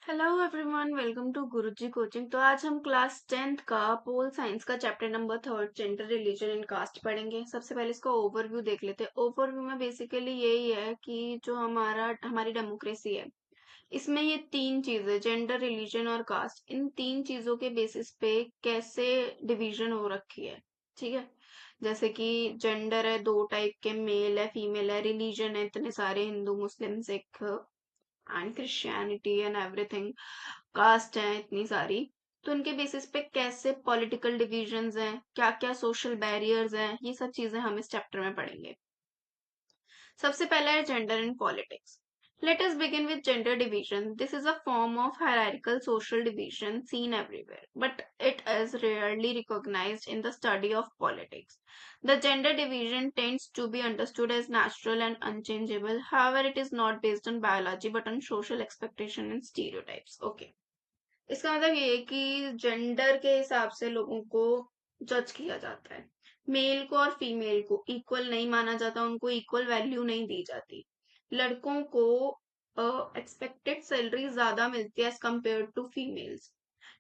Hello everyone, welcome to Guruji coaching. तो आज हम क्लास 10th का पोल साइंस का chapter number 3 gender religion and caste पढ़ेंगे। सबसे पहले इसका ओवरव्यू देख लेते हैं। ओवरव्यू में बेसिकली यही है कि जो हमारी डेमोक्रेसी है, इसमें ये तीन चीजें जेंडर रिलीजन और कास्ट, इन तीन चीजों के बेसिस पे कैसे डिवीजन हो रखी है। ठीक है, जैसे कि जेंडर है दो टाइप के, मेल है फीमेल है। रिलीजन है इतने सारे, Hindu Muslim Sikh and Christianity and everything. Caste है इतनी सारी। तो उनके बेसिस पे कैसे पॉलिटिकल डिविजन्स हैं, क्या क्या सोशल बैरियर्स हैं, ये सब चीजें हम इस चैप्टर में पढ़ेंगे। सबसे पहला है gender in politics. Let us begin with gender division. This is a form of hierarchical social division seen everywhere, but it is rarely recognized in the study of politics. The gender division tends to be understood as natural and unchangeable. However, it is not based on biology but on social expectation and stereotypes. Okay. इसका मतलब ये है कि gender के हिसाब से लोगों को जज किया जाता है। मेल को और फीमेल को इक्वल नहीं माना जाता, उनको इक्वल वैल्यू नहीं दी जाती। लड़कों को एक्सपेक्टेड सैलरी ज्यादा मिलती है एज कम्पेयर टू फीमेल्स।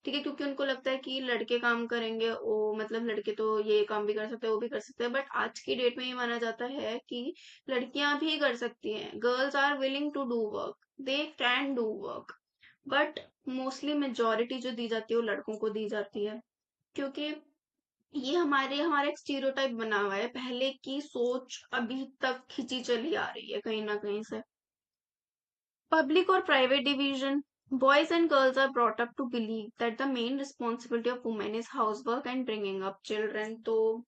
ठीक है, क्योंकि उनको लगता है कि लड़के काम करेंगे, वो मतलब लड़के तो ये काम भी कर सकते हैं वो भी कर सकते हैं। बट आज की डेट में ये माना जाता है कि लड़कियां भी कर सकती हैं। Girls are willing to do work, they can do work. But mostly majority जो दी जाती है वो लड़कों को दी जाती है, क्योंकि ये हमारे हमारा एक स्टीरियोटाइप बना हुआ है। पहले की सोच अभी तक खिंची चली आ रही है कहीं ना कहीं से। Public or private division. Boys and girls are brought up to believe that the main responsibility of women is housework and bringing up children. तो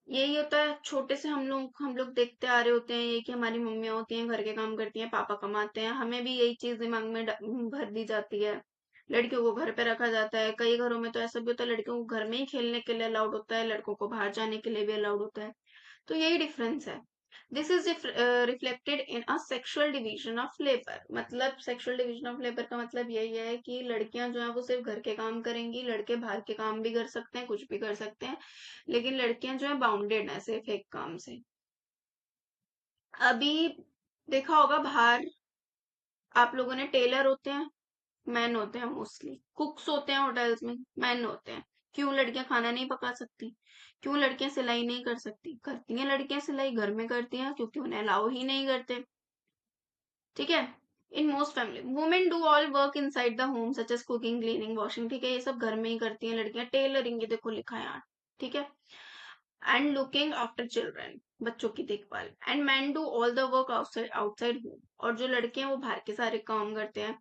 यही होता है, छोटे से हम लोग देखते आ रहे होते हैं ये कि हमारी मम्मियाँ होती हैं घर के काम करती हैं, पापा कमाते हैं। हमें भी यही चीज दिमाग में भर दी जाती है। लड़कियों को घर पे रखा जाता है। कई घरों में तो ऐसा भी होता है, लड़कियों को घर में ही खेलने के लिए अलाउड होता है, लड़कों को बाहर जाने के लिए भी अलाउड होता है। तो यही डिफरेंस है। This is reflected in a sexual division of labour. मतलब सेक्सुअल डिवीजन ऑफ लेबर का मतलब यही है कि लड़कियां जो है वो सिर्फ घर के काम करेंगी, लड़के बाहर के काम भी कर सकते हैं, कुछ भी कर सकते हैं। लेकिन लड़कियां जो है बाउंडेड है सिर्फ एक काम से। अभी देखा होगा बाहर, आप लोगों ने, टेलर होते हैं, मैन होते हैं। मोस्टली कुक्स होते हैं होटल्स में, मैन होते हैं। क्यों लड़कियां खाना नहीं पका सकती? क्यों लड़कियां सिलाई नहीं कर सकती? करती हैं लड़कियां सिलाई, घर में करती हैं, क्योंकि उन्हें अलाउ ही नहीं करते। ठीक है। In most family women do all work inside the home such as cooking cleaning washing. ठीक है, ये सब घर में ही करती हैं लड़कियां। टेलरिंग, ये देखो लिखा है यहाँ। ठीक है। एंड लुकिंग आफ्टर चिल्ड्रन, बच्चों की देखभाल। And man do all the work outside outside home. और जो लड़के हैं वो बाहर के सारे काम करते हैं।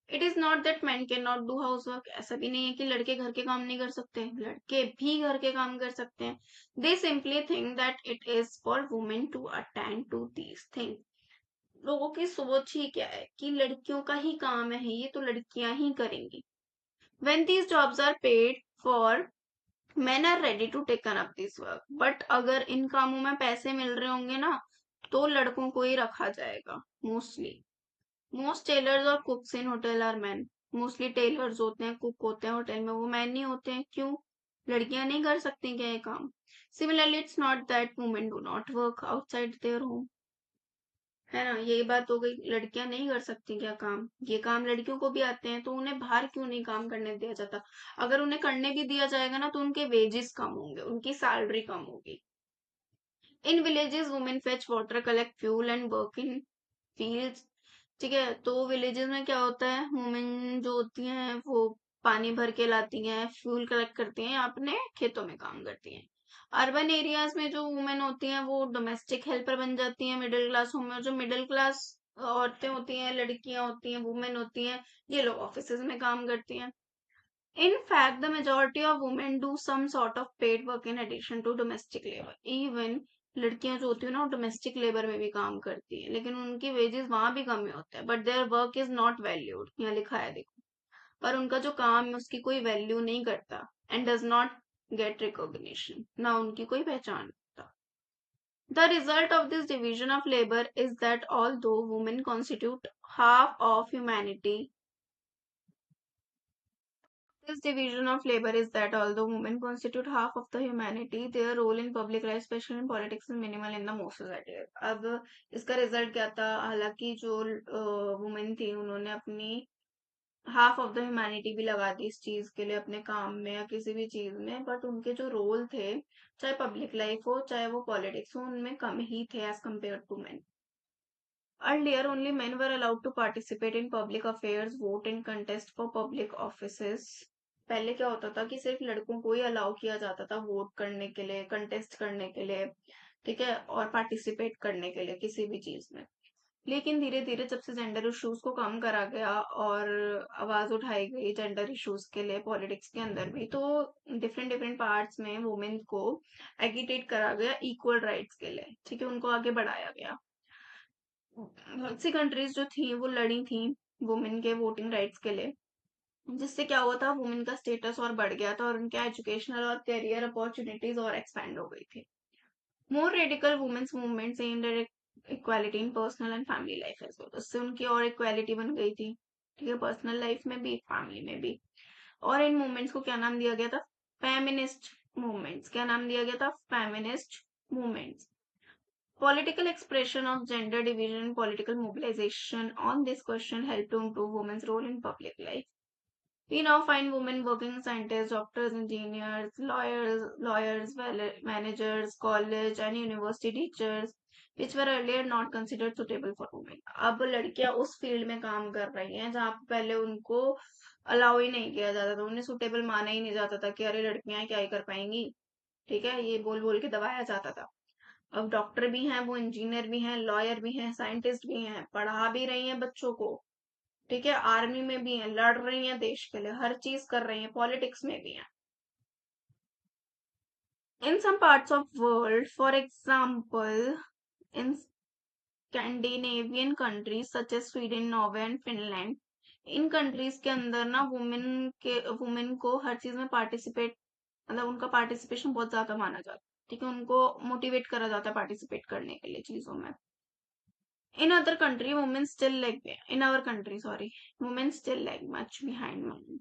It is not that man can not do house work. ऐसा भी नहीं है कि लड़के घर के काम नहीं कर सकते, लड़के भी घर के काम कर सकते हैं। They simply think that it is for women to attend to these thing. लोगों की सोच ही क्या है कि लड़कियों का ही काम है, ये तो लड़कियां ही करेंगी। when these jobs are paid for, men are ready to take up this work। But अगर इन कामों में पैसे मिल रहे होंगे ना, तो लड़कों को ही रखा जाएगा मोस्टली। मोस्ट टेलर्स और cooks in hotel are man. Mostly tailors होते हैं, कुक होते हैं होटल में, वो मैन नहीं होते हैं। क्यों? लड़कियां नहीं कर सकती क्या ये काम? Similarly it's not that women do not work outside their home. है ना, यही बात हो गई। लड़कियां नहीं कर सकती क्या काम? ये काम लड़कियों को भी आते हैं, तो उन्हें बाहर क्यों नहीं काम करने दिया जाता? अगर उन्हें करने भी दिया जाएगा ना, तो उनके वेजेस कम होंगे, उनकी सैलरी कम होगी। In villages women fetch water, collect fuel and work in fields. ठीक है, तो विलेजेस में क्या होता है, वुमेन जो होती हैं वो पानी भर के लाती हैं, फ्यूल कलेक्ट करती हैं, अपने खेतों में काम करती हैं। अर्बन एरियाज में जो वुमेन होती हैं वो डोमेस्टिक हेल्पर बन जाती हैं मिडिल क्लास होम में। और जो मिडिल क्लास औरतें होती हैं, लड़कियां होती हैं, वुमेन होती हैं, ये लोग ऑफिस में काम करती हैं। In fact, the majority of women do some sort of paid work in addition to domestic labor. Even लड़कियां जो होती है ना, वो डोमेस्टिक लेबर में भी काम करती है, लेकिन उनकी वेजेस वहां भी कम ही होते हैं। But their work is not valued, यहाँ लिखा है देखो। पर उनका जो काम है उसकी कोई वैल्यू नहीं करता, and does not gate recognition, ना उनकी कोई पहचान होता। The result of this division of labor is that although women constitute half of humanity, this division of labor is that although women constitute half of the humanity, their role in public life, especially in politics, is minimal in the most society. अब इसका result क्या था? हालांकि जो women थी उन्होंने अपनी half of the humanity भी लगा दी इस चीज के लिए अपने काम में या किसी भी चीज में, बट उनके जो रोल थे, चाहे पब्लिक लाइफ हो चाहे वो पॉलिटिक्स हो, उनमें कम ही थे as compare to men. Earlier, only men were allowed to participate in public affairs, vote and contest for public offices. पहले क्या होता था कि सिर्फ लड़कों को ही अलाउ किया जाता था वोट करने के लिए, कंटेस्ट करने के लिए, ठीक है, और पार्टिसिपेट करने के लिए किसी भी चीज में. लेकिन धीरे धीरे जब से जेंडर इश्यूज को कम करा गया और आवाज उठाई गई जेंडर इश्यूज के लिए पॉलिटिक्स के अंदर भी, तो डिफरेंट डिफरेंट पार्ट्स में वुमेन को एगिटेट करा गया इक्वल राइट्स के लिए, ठीक है, उनको आगे बढ़ाया गया. बहुत सी कंट्रीज जो थी वो लड़ी थी वुमेन के वोटिंग राइट्स के लिए, जिससे क्या हुआ था, वुमेन का स्टेटस और बढ़ गया था और उनके एजुकेशनल और करियर अपॉर्चुनिटीज और एक्सपैंड हो गई थी. More radical women's movements aimed at equality in personal and family life as well. उससे उनकी और इक्वालिटी बन गई थी, ठीक है, पर्सनल लाइफ में भी फैमिली में भी. और इन मूवमेंट्स को क्या नाम दिया गया था? Feminist movements. क्या नाम दिया गया था? Feminist movements. Political expression of gender division and political mobilization on this question helped to improve women's role in public life. We now find women working as scientists, doctors, engineers, lawyers, managers, college and university teachers, which were earlier not considered suitable for women. अब लड़कियां उस field में काम कर रही हैं जहाँ पे पहले उनको अलाउ ही नहीं किया जाता था, उन्हें सुटेबल माना ही नहीं जाता था कि अरे लड़कियां क्या ही कर पाएंगी, ठीक है, ये बोल बोल के दबाया जाता था. अब डॉक्टर भी हैं, वो इंजीनियर भी हैं, लॉयर भी हैं, साइंटिस्ट भी हैं, पढ़ा भी रही हैं बच्चों को, ठीक है, आर्मी में भी हैं, लड़ रही हैं देश के लिए, हर चीज कर रही हैं, पॉलिटिक्स में भी हैं. In some parts of world, for example in Scandinavian countries such as Sweden, Norway and Finland, इन कंट्रीज के अंदर ना वुमेन को हर चीज में पार्टिसिपेट, मतलब उनका पार्टिसिपेशन बहुत ज्यादा माना जाता है, ठीक है, उनको मोटिवेट करा जाता है पार्टिसिपेट करने के लिए चीजों में. In other country, women still lag. In our country, sorry, women still lag much behind men.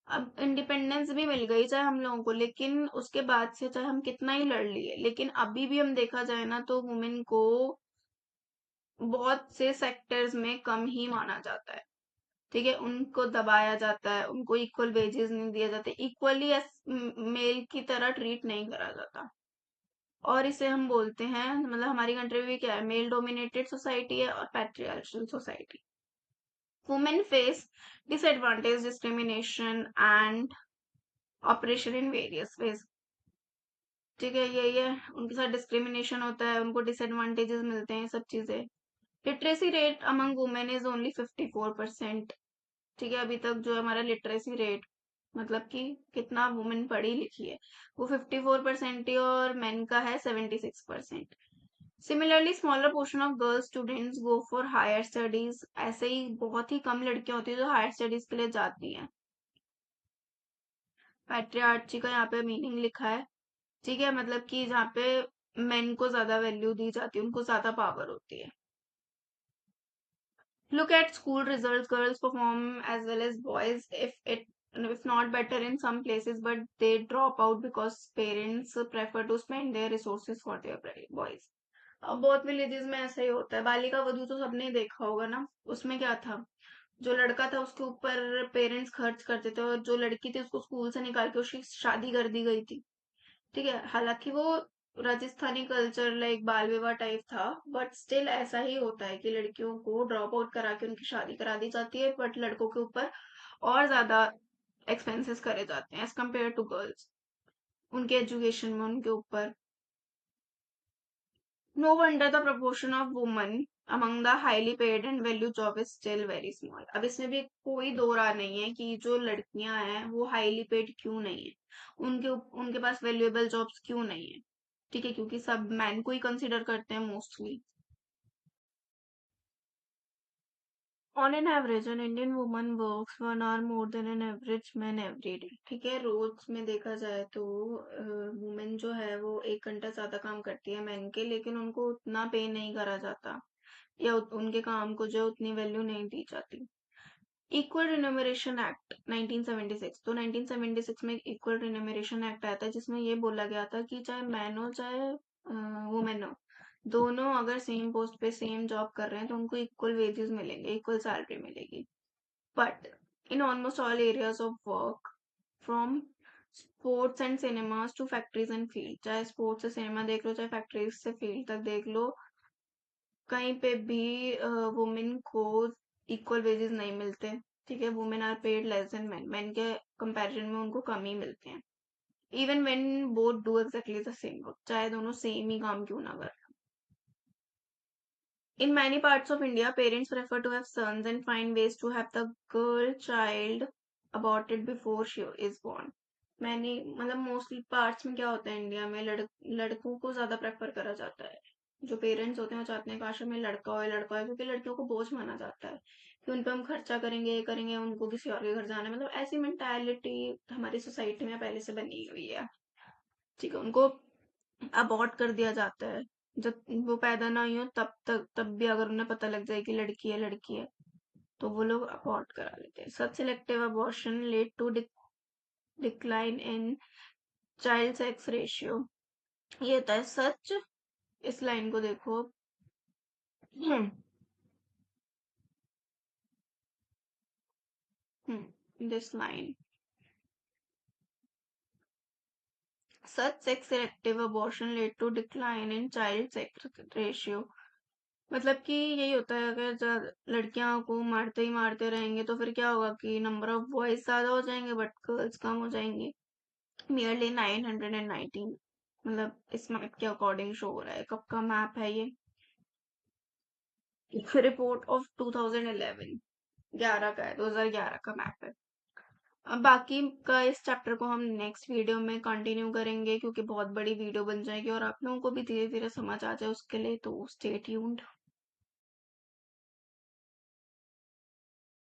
अब इंडिपेंडेंस भी मिल गई चाहे हम लोगों को, लेकिन उसके बाद से चाहे हम कितना ही लड़ लिए, लेकिन अभी भी हम देखा जाए ना तो वुमेन को बहुत से सेक्टर्स में कम ही माना जाता है, ठीक है, उनको दबाया जाता है, उनको इक्वल वेजेस नहीं दिए जाते, इक्वली मेल की तरह ट्रीट नहीं करा जाता. और इसे हम बोलते हैं, मतलब हमारी कंट्री में भी क्या है, मेल डोमिनेटेड सोसाइटी है और पैट्रियार्चल society. Women face disadvantage, discrimination, and oppression in various ways. ठीक है, यही है, उनके साथ डिस्क्रिमिनेशन होता है, उनको डिसएडवांटेजेस मिलते हैं, सब चीजें. Literacy rate among women is only 54%. ठीक है, अभी तक जो हमारा लिटरेसी रेट, मतलब कि कितना वुमेन पढ़ी लिखी है, वो 54% ही, और मेन का है 76%. Similarly smaller portion of girl students go for higher studies. ऐसे ही बहुत ही कम लड़कियां होती है जो हायर स्टडीज के लिए जाती हैं. पैट्रियार्ची का यहाँ पे मीनिंग लिखा है, ठीक है, मतलब कि जहाँ पे मेन को ज्यादा वैल्यू दी जाती है, उनको ज्यादा पावर होती है. Look at school results. Girls perform as well as boys, if not better in some places, but they drop out because parents prefer to spend their resources for their boys. अब बहुत villages में ऐसा ही होता है. बालिका वधू तो सबने ही देखा होगा ना, उसमें क्या था, जो लड़का था उसके ऊपर पेरेंट्स खर्च करते थे, और जो लड़की थी उसको स्कूल से निकाल के उसकी शादी कर दी गई थी, ठीक है, हालांकि वो राजस्थानी कल्चर लाइक बाल विवाह टाइप था, बट स्टिल ऐसा ही होता है कि लड़कियों को ड्रॉप आउट करा के उनकी शादी करा दी जाती है, बट लड़कों के ऊपर और ज्यादा एक्सपेंसेस करे जाते हैं एज कम्पेयर टू गर्ल्स, उनके एजुकेशन में उनके ऊपर. No wonder the proportion of women among the highly paid and value job is still very small. अब इसमें भी कोई दो राय नहीं है कि जो लड़कियां हैं वो हाईली पेड क्यों नहीं है, उनके उनके पास वैल्यूएबल जॉब्स क्यों नहीं है, ठीक है, क्योंकि सब मैन को ही कंसिडर करते हैं mostly. On an average an Indian woman works 1 hour more than an average man every day. ठीक है, रोज में देखा जाए तो वुमेन जो है वो 1 घंटा ज्यादा काम करती है मैन के, लेकिन उनको उतना पे नहीं करा जाता, या उनके काम को जो उतनी वैल्यू नहीं दी जाती. Equal remuneration act 1976. तो 1976 में इक्वल रिन्यूमरेशन एक्ट आया था, जिसमें ये बोला गया था कि चाहे मैन हो चाहे वुमेन हो, दोनों अगर सेम पोस्ट पे सेम जॉब कर रहे हैं तो उनको इक्वल वेजेस मिलेंगे, इक्वल सैलरी मिलेगी. But in almost all areas of work, from sports and cinemas to factories and field. चाहे स्पोर्ट्स से सिनेमा देख लो, चाहे फैक्ट्रीज से फील्ड तक देख लो, कहीं पे भी वुमेन को इक्वल वेजेस नहीं मिलते। ठीक है, women are paid less than man, man के कंपैरिजन में उनको कम ही मिलते हैं। Even when both do exactly the same work, चाहे दोनों सेम ही काम क्यों ना करें। In many parts of India, parents prefer to have sons and find ways to have the girl child aborted before she is born. मैंने मतलब mostly parts में क्या होता है इंडिया में, लड़कों को ज्यादा प्रेफर करा जाता है। जो पेरेंट्स होते हैं वो चाहते हैं काश हमें लड़का हो, क्योंकि लड़कियों को बोझ माना जाता है कि उन पर हम खर्चा करेंगे ये करेंगे, उनको किसी और के घर जाना है। मतलब ऐसी मेंटालिटी हमारी सोसाइटी में पहले से बनी हुई है। ठीक है, उनको अबॉर्ट कर दिया जाता है जब वो पैदा ना हुई हो तब तक। तब भी अगर उन्हें पता लग जाए कि लड़की है तो वो लोग अबॉर्ट करा लेते हैं। Such selective abortion led to decline in child sex ratio. ये होता है सच। इस लाइन को देखो। This line, such sex selective abortion led to decline in child sex ratio. मतलब कि यही होता है, अगर लड़कियां को मारते ही मारते रहेंगे तो फिर क्या होगा कि नंबर ऑफ बॉयज ज्यादा हो जाएंगे बट गर्ल्स कम हो जाएंगी। नियरली 919, मतलब इस मैप के अकॉर्डिंग शो हो रहा है। कब का मैप है ये? रिपोर्ट ऑफ 2011, 11 का है, 2011 का मैप है। अब बाकी का इस चैप्टर को हम नेक्स्ट वीडियो में कंटिन्यू करेंगे, क्योंकि बहुत बड़ी वीडियो बन जाएगी और आप लोगों को भी धीरे धीरे समझ आ जाए उसके लिए, तो स्टे ट्यून्ड।